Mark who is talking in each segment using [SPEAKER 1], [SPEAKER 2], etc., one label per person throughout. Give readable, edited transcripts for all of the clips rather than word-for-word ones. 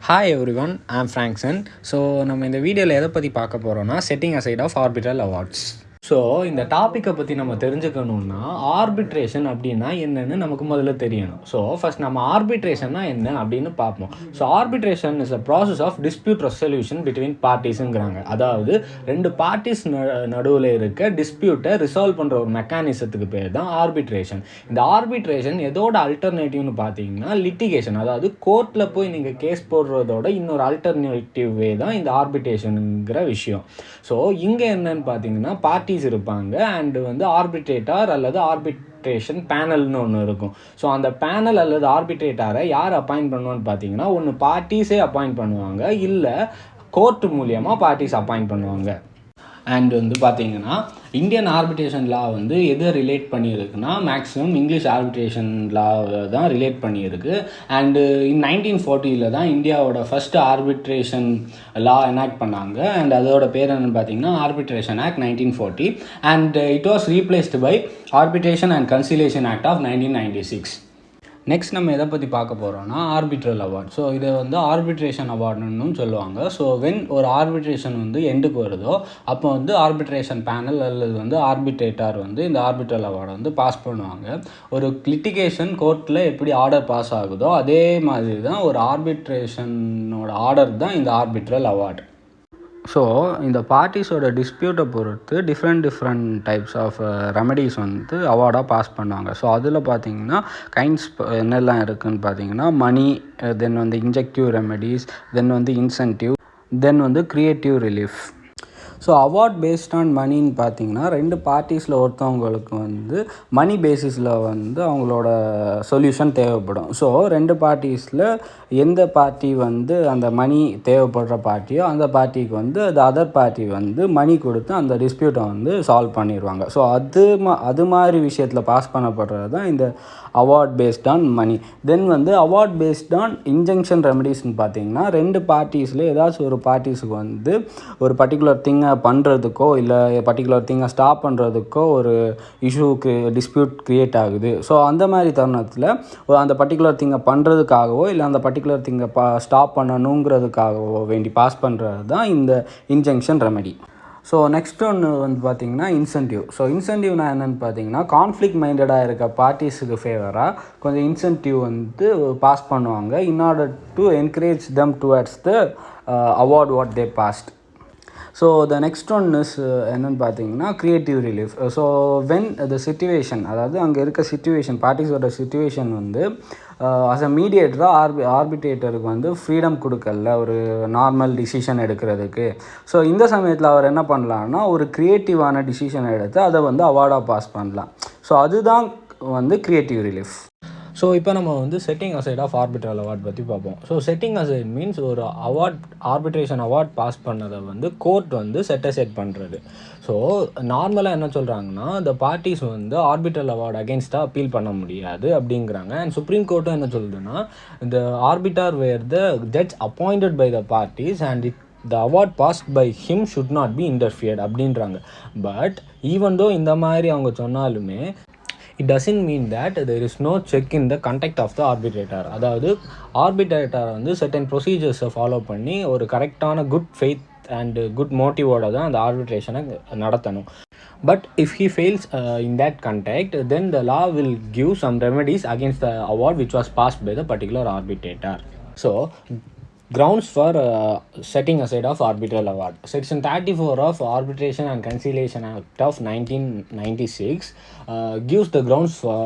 [SPEAKER 1] Hi everyone, I'm Frankson. So நம்ம இந்த வீடியோவில் எதை பற்றி பார்க்க போகிறோம்னா setting aside of arbitral awards. So இந்த டாப்பிக்கை பற்றி நம்ம தெரிஞ்சுக்கணுன்னா ஆர்பிட்ரேஷன் அப்படின்னா என்னென்னு நமக்கு முதல்ல தெரியணும். ஸோ ஃபஸ்ட் நம்ம ஆர்பிட்ரேஷன்னா என்ன அப்படின்னு பார்ப்போம். So arbitration is a process of dispute resolution between பார்ட்டிஸுங்கிறாங்க. அதாவது ரெண்டு பார்ட்டிஸ் நடுவில் இருக்க டிஸ்பியூட்டை ரிசால்வ் பண்ணுற ஒரு மெக்கானிசத்துக்கு பேர் தான் ஆர்பிட்ரேஷன். இந்த ஆர்பிட்ரேஷன் எதோட அல்டர்னேட்டிவ்னு பார்த்தீங்கன்னா லிட்டிகேஷன், அதாவது கோர்ட்டில் போய் நீங்கள் கேஸ் போடுறதோட இன்னொரு அல்டர்னேட்டிவ் வே தான் இந்த ஆர்பிட்ரேஷனுங்கிற விஷயம். ஸோ இங்கே என்னன்னு பார்த்தீங்கன்னா பார்ட்டி இருப்பாங்க அண்ட் ஆர்பிட்ரேட்டர் அல்லது ஆர்பிட்ரேஷன் பேனல்னு ஒன்று இருக்கும். ஸோ அந்த பேனல் அல்லது ஆர்பிட்ரேட்டரை யார் அப்பாயிண்ட் பண்ணுவான்னு பார்த்தீங்கன்னா ஒன்று பார்ட்டிஸே அப்பாயிண்ட் பண்ணுவாங்க, இல்லை கோர்ட் மூலியமாக பார்ட்டிஸ் அப்பாயிண்ட் பண்ணுவாங்க. அண்ட் பார்த்தீங்கன்னா இந்தியன் ஆர்பிட்ரேஷன் லா எதை ரிலேட் பண்ணியிருக்குன்னா மேக்ஸிமம் இங்கிலீஷ் ஆர்பிட்ரேஷன் லா தான் ரிலேட் பண்ணியிருக்கு. அண்டு 1940 தான் இந்தியாவோட ஃபஸ்ட்டு ஆர்பிட்ரேஷன் லா எனாக்ட் பண்ணாங்க. அண்ட் அதோட பேர் என்னென்னு பார்த்தீங்கன்னா arbitration act 1940. And it was replaced by arbitration and conciliation act of 1996. Next நம்ம எதை பற்றி பார்க்க போகிறோம்னா ஆர்பிட்ரல் அவார்ட். ஸோ இதை ஆர்பிட்ரேஷன் அவார்டுன்னு சொல்லுவாங்க. ஸோ வென் ஒரு ஆர்பிட்ரேஷன் எண்டுக்கு வருதோ அப்போ ஆர்பிட்ரேஷன் பேனல் அல்லது ஆர்பிட்ரேட்டர் இந்த ஆர்பிட்ரல் அவார்டை பாஸ் பண்ணுவாங்க. ஒரு லிட்டிகேஷன் கோர்ட்டில் எப்படி ஆர்டர் பாஸ் ஆகுதோ அதே மாதிரி தான் ஒரு ஆர்பிட்ரேஷனோட ஆர்டர் தான் இந்த ஆர்பிட்ரல் அவார்டு. ஸோ இந்த பார்ட்டிஸோட டிஸ்பியூட்டை பொறுத்து டிஃப்ரெண்ட் டைப்ஸ் ஆஃப் ரெமடிஸ் அவார்டாக பாஸ் பண்ணுவாங்க. ஸோ அதில் பார்த்தீங்கன்னா கைண்ட்ஸ் என்னெல்லாம் இருக்குதுன்னு பார்த்தீங்கன்னா money, then injunctive remedies, then incentive, then creative relief. So award based on மணின்னு பார்த்தீங்கன்னா ரெண்டு பார்ட்டிஸில் ஒருத்தவங்களுக்கு மணி பேசிஸில் அவங்களோட சொல்யூஷன் தேவைப்படும். ஸோ ரெண்டு பார்ட்டிஸில் எந்த பார்ட்டி அந்த மணி தேவைப்படுற பார்ட்டியோ அந்த பார்ட்டிக்கு அது அதர் பார்ட்டி மணி கொடுத்து அந்த டிஸ்பியூட்டை சால்வ் பண்ணிடுவாங்க. ஸோ அது மாதிரி விஷயத்தில் பாஸ் பண்ணப்படுறது தான் இந்த award based on money. Then award based on injunction ரெமடிஸ்ன்னு பார்த்தீங்கன்னா ரெண்டு பார்ட்டிஸில் ஏதாச்சும் ஒரு பார்ட்டிஸுக்கு ஒரு பர்டிகுலர் திங்கை பண்ணுறதுக்கோ இல்லை பர்டிகுலர் திங்கை ஸ்டாப் பண்ணுறதுக்கோ ஒரு இஷ்யூக்கு டிஸ்பியூட் க்ரியேட் ஆகுது. ஸோ அந்த மாதிரி தருணத்தில் அந்த பர்டிகுலர் திங்கை பண்ணுறதுக்காகவோ இல்லை அந்த பர்டிகுலர் திங்கை ஸ்டாப் பண்ணணுங்கிறதுக்காகவோ வேண்டி பாஸ் பண்ணுறது தான் இந்த இன்ஜங்ஷன் ரெமடி. ஸோ நெக்ஸ்ட் ஒன்று பார்த்திங்கன்னா இன்சென்டிவ். ஸோ இன்சென்டிவ்னா என்னென்னு பார்த்தீங்கன்னா கான்ஃப்ளிக்ட் மைண்டடாக இருக்க பார்ட்டிஸுக்கு ஃபேவராக கொஞ்சம் இன்சென்டிவ் பாஸ் பண்ணுவாங்க in order to encourage them towards the award what they passed. So the next one is என்னென்னு பார்த்தீங்கன்னா creative relief. So when the situation, அதாவது அங்கே இருக்க சிச்சுவேஷன் பார்ட்டிஸோட சிச்சுவேஷன் அஸ் அ மீடியேட்டராக ஆர்பிட்ரேட்டருக்கு ஃப்ரீடம் கொடுக்கல ஒரு நார்மல் டிசிஷன் எடுக்கிறதுக்கு. ஸோ இந்த சமயத்தில் அவர் என்ன பண்ணலான்னா ஒரு க்ரியேட்டிவான டிசிஷன் எடுத்து அதை அவார்டாக பாஸ் பண்ணலாம். ஸோ அதுதான் க்ரியேட்டிவ் ரிலீஃப். ஸோ இப்போ நம்ம setting aside of arbitral award பற்றி பார்ப்போம். ஸோ செட்டிங் அசைட் மீன்ஸ் ஒரு ஆர்பிட்ரேஷன் அவார்ட் பாஸ் பண்ணதை கோர்ட் செட் அசைட் பண்ணுறது. ஸோ நார்மலாக என்ன சொல்கிறாங்கன்னா இந்த பார்ட்டிஸ் ஆர்பிட்ரல் அவார்டு அகேன்ஸ்டாக அப்பீல் பண்ண முடியாது அப்படிங்கிறாங்க. அண்ட் சுப்ரீம் கோர்ட்டும் என்ன சொல்லுதுன்னா இந்த arbiter where the judge appointed by the parties and the award passed by him should not be interfered அப்படின்றாங்க. பட் ஈவன் தோ இந்த மாதிரி அவங்க சொன்னாலுமே it doesn't mean that there is no check in the conduct of the arbitrator. அதாவது arbitrator certain ப்ரொசீஜர்ஸை follow பண்ணி ஒரு கரெக்டான good faith and good மோட்டிவோட தான் அந்த ஆர்பிட்ரேஷனை நடத்தணும். But if he fails in that conduct, then the law will give some remedies against the award which was passed by the particular arbitrator. So grounds for setting aside of arbitral award. Section 34 of Arbitration and Conciliation Act of 1996 gives the grounds for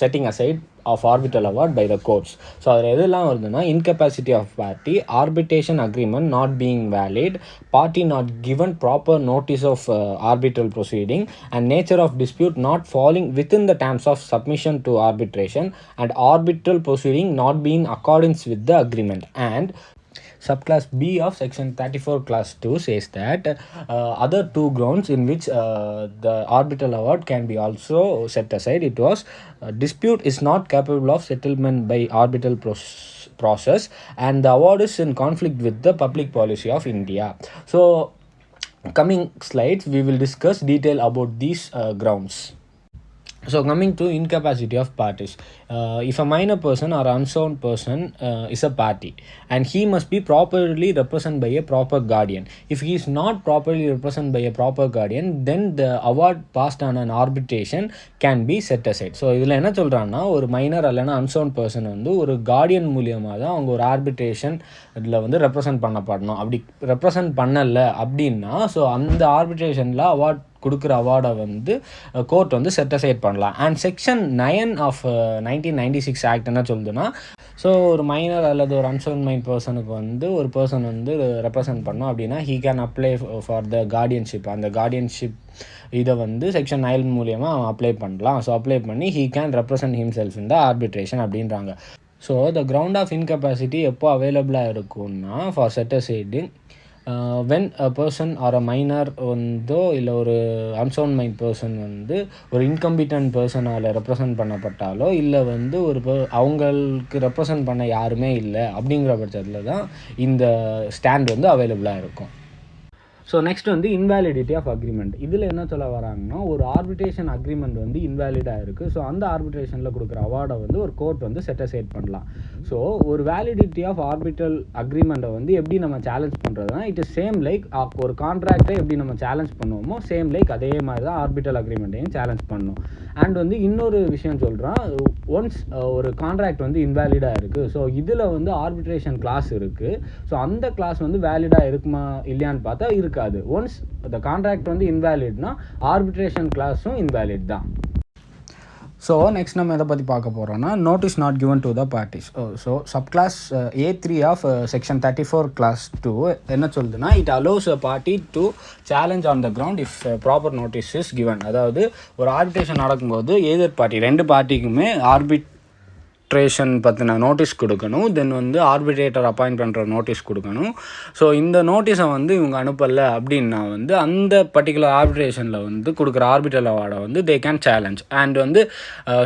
[SPEAKER 1] setting aside of arbitral award by the courts. So அதில் எதெல்லாம் வருதுன்னா incapacity of party, arbitration agreement not being valid, party not given proper notice of arbitral proceeding, and nature of dispute not falling within the terms of submission to arbitration, and arbitral proceeding not being in accordance with the agreement. And subclass B of section 34 class 2 says that other two grounds in which the arbitral award can be also set aside. It was dispute is not capable of settlement by arbitral process and the award is in conflict with the public policy of India. So coming slides we will discuss detail about these grounds. So coming to incapacity of parties, if a minor person or unsound person is a party, and he must be properly represented by a proper guardian. If he is not properly represented by a proper guardian, then the award passed on an arbitration can be set aside. So இதில் என்ன சொல்கிறான்னா, ஒரு minor அல்லனா unsound person வந்து ஒரு Guardian மூலியமாக தான் அவங்க ஒரு ஆர்பிட்ரேஷன் இதில் வந்து ரெப்ரசன்ட் பண்ணப்படணும். அப்படி ரெப்ரசன்ட் பண்ணலை அப்படின்னா, ஸோ அந்த ஆர்பிட்ரேஷனில் அவார்ட் கொடுக்குற அவார்டை வந்து கோர்ட் வந்து செட் அசைட் பண்ணலாம். அண்ட் செக்ஷன் 9 ஆஃப் 1996 ஆக்ட் என்ன சொல்லுதுன்னா, ஸோ ஒரு மைனர் அல்லது ஒரு அன்சவுண்ட் மைண்ட் பர்சனுக்கு வந்து ஒரு பர்சன் வந்து ரெப்ரசன்ட் பண்ணோம் அப்படின்னா, he can apply for the guardianship. அந்த கார்டியன்ஷிப் இதை வந்து செக்ஷன் 9 மூலியமாக அவன் அப்ளை பண்ணலாம். ஸோ அப்ளை பண்ணி he can represent himself in the arbitration அப்படின்றாங்க. So the ground of incapacity எப்போ அவைலபிளாக இருக்கும்னா, for set asiding when a person or a minor வந்தோ இல்லை ஒரு அன்சவுண்ட் மைண்ட் பர்சன் வந்து ஒரு இன்கம்பிட்டன்ட் பர்சனால் ரெப்ரசன்ட் பண்ணப்பட்டாலோ, இல்லை வந்து ஒரு அவங்களுக்கு ரெப்ரசன்ட் பண்ண யாருமே இல்லை அப்படிங்கிற பட்சத்தில் தான் இந்த ஸ்டாண்ட் வந்து அவைலபிளாக இருக்கும். ஸோ நெக்ஸ்ட் வந்து இன்வேலிடிட்டி ஆஃப் அக்ரிமெண்ட். இதில் என்ன சொல்ல வராங்கன்னா, ஒரு ஆர்பிட்ரேஷன் அக்ரிமெண்ட் வந்து இன்வேலிடாக இருக்குது. ஸோ அந்த ஆர்பிட்ரேஷனில் கொடுக்குற அவார்டை வந்து ஒரு கோர்ட் வந்து செட் அசைட் பண்ணலாம். ஸோ ஒரு வேலிடிட்டி ஆஃப் ஆர்பிட்ரல் அக்ரிமெண்ட்டை வந்து எப்படி நம்ம சேலஞ்ச் பண்ணுறதுனா, இட் இஸ் சேம் லைக் ஒரு கான்ட்ராக்டை எப்படி நம்ம சேலஞ்ச் பண்ணுவோமோ சேம் லைக் அதே மாதிரி தான் ஆர்பிட்ரல் அக்ரிமெண்ட்டையும் சேலஞ்ச் பண்ணணும். அண்ட் வந்து இன்னொரு விஷயம் சொல்கிறேன், ஒன்ஸ் ஒரு கான்ட்ராக்ட் வந்து இன்வேலிடாக இருக்குது, ஸோ இதில் வந்து ஆர்பிட்ரேஷன் கிளாஸ் இருக்குது. ஸோ அந்த கிளாஸ் வந்து வேலிடாக இருக்குமா இல்லையான்னு பார்த்தா இருக்காது. ஒன்ஸ் the contract வந்து இன்வேலிட்னா ஆர்பிட்ரேஷன் கிளாஸும் இன்வேலிட் தான். ஸோ நெக்ஸ்ட் நம்ம எதை பற்றி பார்க்க போகிறோம்னா, notice not given to the parties. So subclause A3 of section 34 clause 2 என்ன சொல்லுதுன்னா, it allows a party to challenge on the ground if proper notice is given. அதாவது ஒரு ஆர்பிட்ரேஷன் நடக்கும்போது எதர் பார்ட்டி, ரெண்டு பார்ட்டிக்குமே ஆர்பிட்ரேஷன் பற்றின நோட்டீஸ் கொடுக்கணும். தென் வந்து ஆர்பிட்ரேட்டர் அப்பாயிண்ட் பண்ணுற நோட்டீஸ் கொடுக்கணும். ஸோ இந்த நோட்டீஸை வந்து இவங்க அனுப்பலை அப்படின்னா வந்து அந்த பர்டிகுலர் ஆர்பிட்ரேஷனில் வந்து கொடுக்குற ஆர்பிட்ரல் அவார்டை வந்து தே கேன் சேலஞ்ச். அண்ட் வந்து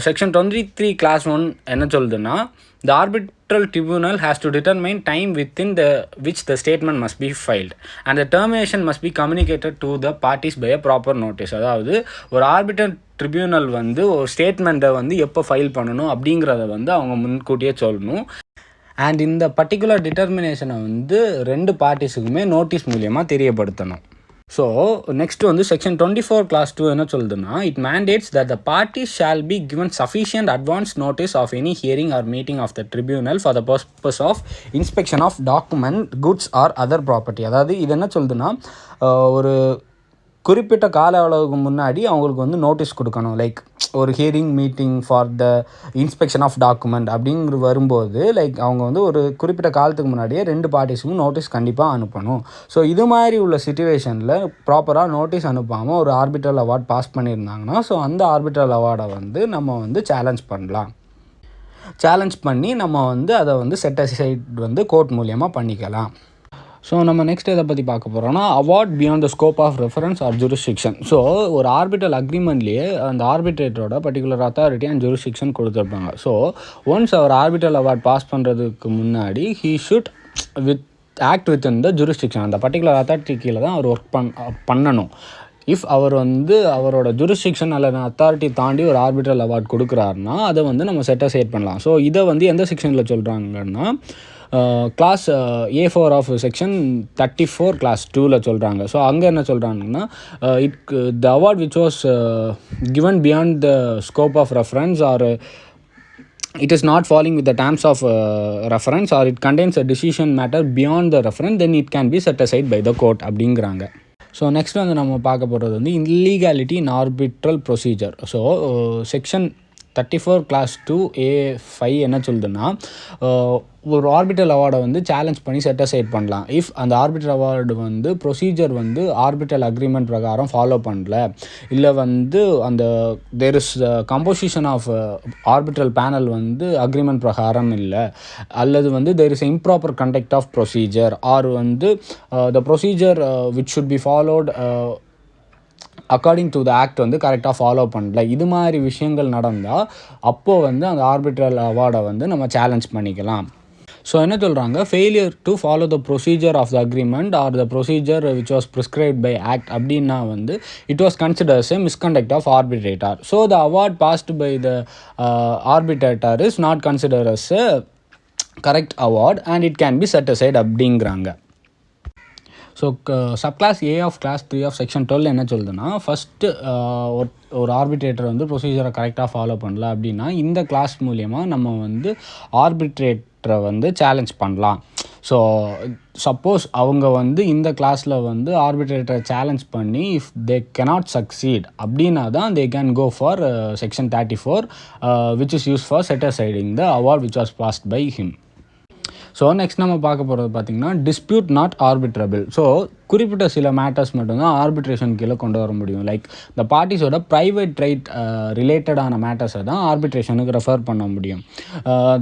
[SPEAKER 1] செக்ஷன் 23 கிளாஸ் 1 என்ன சொல்லுதுன்னா, the arbitral tribunal has to determine time within which the statement must be filed, and the termination must be communicated to the parties by a proper notice. அதாவது ஒரு ஆர்பிட்ரல் tribunal வந்து ஒரு ஸ்டேட்மெண்ட்டை வந்து எப்போ ஃபைல் பண்ணணும் அப்படிங்கிறத வந்து அவங்க முன்கூட்டியே சொல்லணும். அண்ட் இந்த பர்டிகுலர் டிட்டர்மினேஷனை வந்து ரெண்டு பார்ட்டிஸுக்குமே நோட்டீஸ் மூலியமாக தெரியப்படுத்தணும். ஸோ நெக்ஸ்ட் வந்து செக்ஷன் 24 கிளாஸ் 2 என்ன சொல்லுதுன்னா, it mandates that the parties shall be given sufficient advance notice of any hearing or meeting of the tribunal for the purpose of inspection of document, goods or other property. அதாவது இது என்ன சொல்லுதுன்னா, ஒரு குறிப்பிட்ட கால அளவுக்கு முன்னாடி அவங்களுக்கு வந்து நோட்டீஸ் கொடுக்கணும். லைக் ஒரு hearing meeting for the inspection of document அப்படிங்கிற வரும்போது லைக் அவங்க வந்து ஒரு குறிப்பிட்ட காலத்துக்கு முன்னாடியே ரெண்டு பார்ட்டிஸுக்கும் நோட்டீஸ் கண்டிப்பாக அனுப்பணும். ஸோ இது மாதிரி உள்ள சிச்சுவேஷனில் ப்ராப்பராக நோட்டீஸ் அனுப்பாமல் ஒரு ஆர்பிட்ரல் அவார்ட் பாஸ் பண்ணியிருந்தாங்கன்னா, ஸோ அந்த ஆர்பிட்ரல் அவார்டை வந்து நம்ம வந்து சேலஞ்ச் பண்ணலாம். சேலஞ்ச் பண்ணி நம்ம வந்து அதை வந்து செட் அசைட் வந்து கோர்ட் மூலியமாக பண்ணிக்கலாம். ஸோ நம்ம நெக்ஸ்ட் எதை பற்றி பார்க்க போகிறோம்னா, award beyond the scope of reference or jurisdiction. So ஒரு ஆர்பிட்ரல் அக்ரிமெண்ட்லேயே அந்த ஆர்பிட்ரேட்டரோட பர்டிகுலர் அத்தாரிட்டி அண்ட் ஜூரிஸ்டிக்ஷன் கொடுத்துருப்பாங்க. ஸோ ஒன்ஸ் அவர் ஆர்பிட்ரல் அவார்ட் பாஸ் பண்ணுறதுக்கு முன்னாடி he should act within the jurisdiction. அந்த பர்டிகுலர் அத்தாரிட்டி கீழே தான் அவர் ஒர்க் பண்ணணும். இஃப் அவர் வந்து அவரோட ஜூரிஸ்டிக்ஷன் அல்லது அத்தாரிட்டி தாண்டி ஒரு ஆர்பிட்ரல் அவார்ட் கொடுக்குறாருன்னா அதை வந்து நம்ம செட் அசைட் பண்ணலாம். ஸோ இதை வந்து எந்த செக்ஷனில் சொல்கிறாங்கன்னா, class A4 of section 34 class 2ல் சொல்கிறாங்க. ஸோ அங்கே என்ன சொல்கிறாங்கன்னா, த award which was given beyond the scope of reference or it is not falling with the terms of reference or it contains a decision matter beyond the reference, then it can be set aside by the court அப்படிங்கிறாங்க. So next வந்து நம்ம பார்க்க போகிறது வந்து illegality in arbitral procedure. So section 34 clause 2A5 என்ன சொல்லுதுன்னா, ஒரு ஆர்பிட்ரல் அவார்டை வந்து சேலஞ்ச் பண்ணி செட் அசைட் பண்ணலாம் இஃப் அந்த ஆர்பிட்ரல் அவார்டு வந்து ப்ரொசீஜர் வந்து ஆர்பிட்ரல் அக்ரிமெண்ட் பிரகாரம் ஃபாலோ பண்ணல, இல்லை வந்து அந்த there is composition of arbitral panel வந்து அக்ரிமெண்ட் பிரகாரம் இல்லை, அல்லது வந்து there is improper conduct of procedure or வந்து the procedure which should be followed according to the act வந்து கரெக்டாக ஃபாலோ பண்ணல. இது மாதிரி விஷயங்கள் நடந்தால் அப்போது வந்து அந்த ஆர்பிட்ரல் அவார்டை வந்து நம்ம சேலஞ்ச் பண்ணிக்கலாம். ஸோ என்ன சொல்கிறாங்க, failure to follow the procedure of the agreement or the procedure which was prescribed by act அப்படின்னா வந்து it was considers a misconduct of arbitrator. So the award passed by the arbitrator is not consider as a correct award and it can be set aside அப்படிங்கிறாங்க. So subclause A of clause 3 of section 12 என்ன சொல்லுதுன்னா, first ஒரு arbitrator வந்து ப்ரொசீஜரை கரெக்டாக follow பண்ணல அப்படின்னா இந்த class மூலிமா நம்ம வந்து ஆர்பிட்ரேட்டரை வந்து சேலஞ்ச் பண்ணலாம். ஸோ சப்போஸ் அவங்க வந்து இந்த கிளாஸில் வந்து ஆர்பிட்ரேட்டரை சேலஞ்ச் பண்ணி இஃப் தே கெனாட் சக்சீட் அப்படின்னா தான் they can go for section 34 which is use for set asiding the award which was passed by him. So next நம்ம பார்க்க போகிறது பார்த்திங்கன்னா டிஸ்பியூட் நாட் ஆர்பிட்ரபிள். ஸோ குறிப்பிட்ட சில மேட்டர்ஸ் மட்டும்தான் ஆர்பிட்ரேஷன் கீழே கொண்டு வர முடியும். லைக் இந்த பார்ட்டிஸோட ப்ரைவேட் ரைட் ரிலேட்டடான மேட்டர்ஸை தான் ஆர்பிட்ரேஷனுக்கு ரெஃபர் பண்ண முடியும்.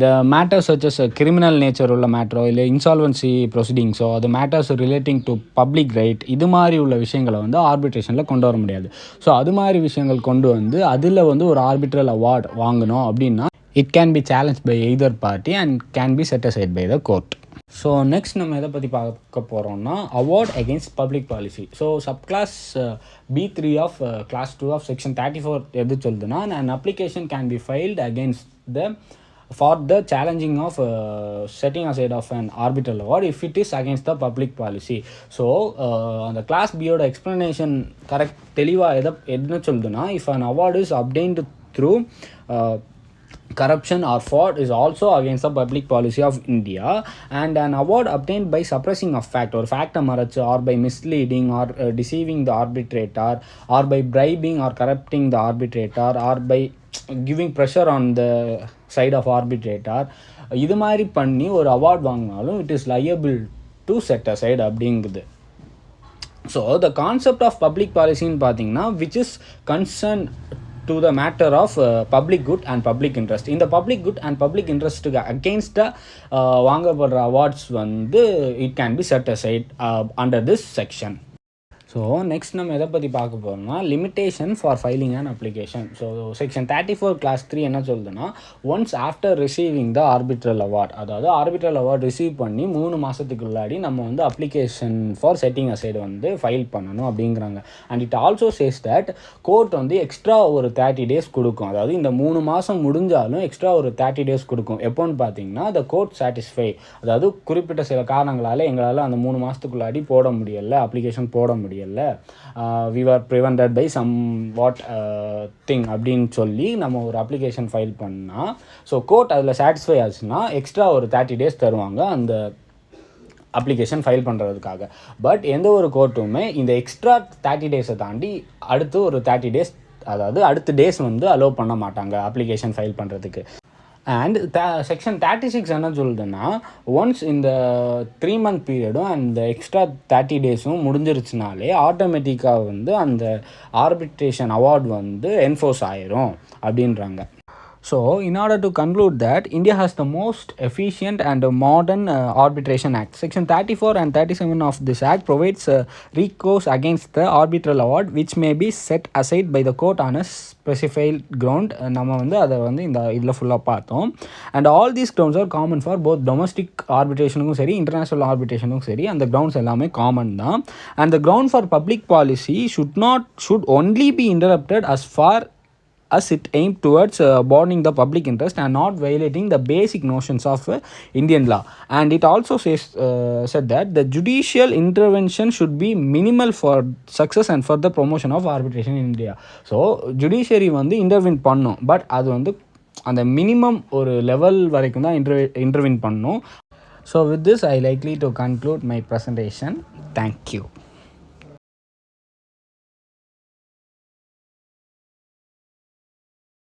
[SPEAKER 1] த மேட்டர்ஸ் சச்சஸ் கிரிமினல் நேச்சர் உள்ள மேட்டரோ இல்லை இன்சால்வன்சி ப்ரொசீடிங்ஸோ அது matters relating to public right இது மாதிரி உள்ள விஷயங்களை வந்து ஆர்பிட்ரேஷனில் கொண்டு வர முடியாது. ஸோ அது மாதிரி விஷயங்கள் கொண்டு வந்து அதில் வந்து ஒரு ஆர்பிட்ரல் அவார்ட் வாங்கணும் அப்படின்னா it can be challenged by either party and can be set aside by the court. So next நம்ம எதை பற்றி பார்க்க போகிறோம்னா award against public policy. So subclause B3 of clause 2 of section 34 எது சொல்லுதுன்னா, an application can be filed against the for the challenging of setting aside of an arbitral award if it is against the public policy. So அந்த class பியோட explanation correct தெளிவாக என்ன சொல்லுதுன்னா, if an award is obtained through corruption or fraud is also against the public policy of India, and an award obtained by suppressing of fact or fact marachu or by misleading or deceiving the arbitrator or by bribing or corrupting the arbitrator or by giving pressure on the side of arbitrator இது மாதிரி பண்ணி ஒரு award வாங்கினாலும் it is liable to set aside அப்படிங்குது. So the concept of public பாலிசின்னு பார்த்தீங்கன்னா which is concerned to the matter of public good and public interest. இந்த public good and public interest against வாங்கப்படுற awards வந்து it can be set aside under this section. So next நம்ம எதை பற்றி பார்க்க போகிறோம்னா limitation for filing and application. So section 34 clause 3 என்ன சொல்லுதுன்னா, once after receiving the arbitral award, அதாவது arbitral award receive பண்ணி 3 மாதத்துக்குள்ளாடி நம்ம வந்து அப்ளிகேஷன் ஃபார் செட்டிங் அசைடு வந்து ஃபைல் பண்ணணும் அப்படிங்கிறாங்க. And it also says that court வந்து எக்ஸ்ட்ரா ஒரு 30 days கொடுக்கும். அதாவது இந்த 3 மாதம் முடிஞ்சாலும் எக்ஸ்ட்ரா ஒரு 30 days கொடுக்கும். எப்போன்னு பார்த்தீங்கன்னா த கோர்ட் சாட்டிஸ்ஃபை, அதாவது குறிப்பிட்ட சில காரணங்களால் எங்களால் அந்த 3 மாதத்துக்குள்ளாடி போட முடியலை, அப்ளிகேஷன் போட முடியலை, we were prevented by some what thing அப்படின்னு சொல்லி நம்ம ஒரு அப்ளிகேஷன் ஃபைல் பண்ணால், ஸோ கோர்ட் அதில் சாட்டிஸ்ஃபை ஆச்சுன்னா எக்ஸ்ட்ரா ஒரு 30 days தருவாங்க அந்த அப்ளிகேஷன் ஃபைல் பண்ணுறதுக்காக. பட் எந்த ஒரு கோர்ட்டுமே இந்த எக்ஸ்ட்ரா 30 days தாண்டி அடுத்து ஒரு 30 days, அதாவது அடுத்த டேஸ் வந்து அலோவ் பண்ண மாட்டாங்க அப்ளிகேஷன் ஃபைல் பண்ணுறதுக்கு. அண்ட் செக்ஷன் 36 என்ன சொல்லுதுன்னா, ஒன்ஸ் இந்த 3-month பீரியடும் அந்த எக்ஸ்ட்ரா 30 days முடிஞ்சிருச்சுனாலே ஆட்டோமேட்டிக்காக வந்து அந்த ஆர்பிட்ரேஷன் அவார்ட் வந்து என்ஃபோர்ஸ் ஆயிரும் அப்படின்றாங்க. So, in order to conclude that, India has the most efficient and modern arbitration act. Section 34 and 37 of this act provides recourse against the arbitral award which may be set aside by the court on a specified ground. நம்ம வந்து அதை வந்து இந்த இதில் ஃபுல்லாக பார்த்தோம். And all these grounds are common for both domestic arbitrationுக்கும் சரி international ஆர்பிட்ரேஷனுக்கும் சரி, அந்த grounds எல்லாமே காமன் தான். And the ground for public policy should only be interrupted as far as it aimed towards broadening the public interest and not violating the basic notions of Indian law. And it also said that the judicial intervention should be minimal for success and for the promotion of arbitration in India. So judiciary வந்து intervene பண்ணும், but அது வந்து அந்த minimum ஒரு level வரைக்கும் தான் intervene பண்ணும். So with this I likely to conclude my presentation. Thank you.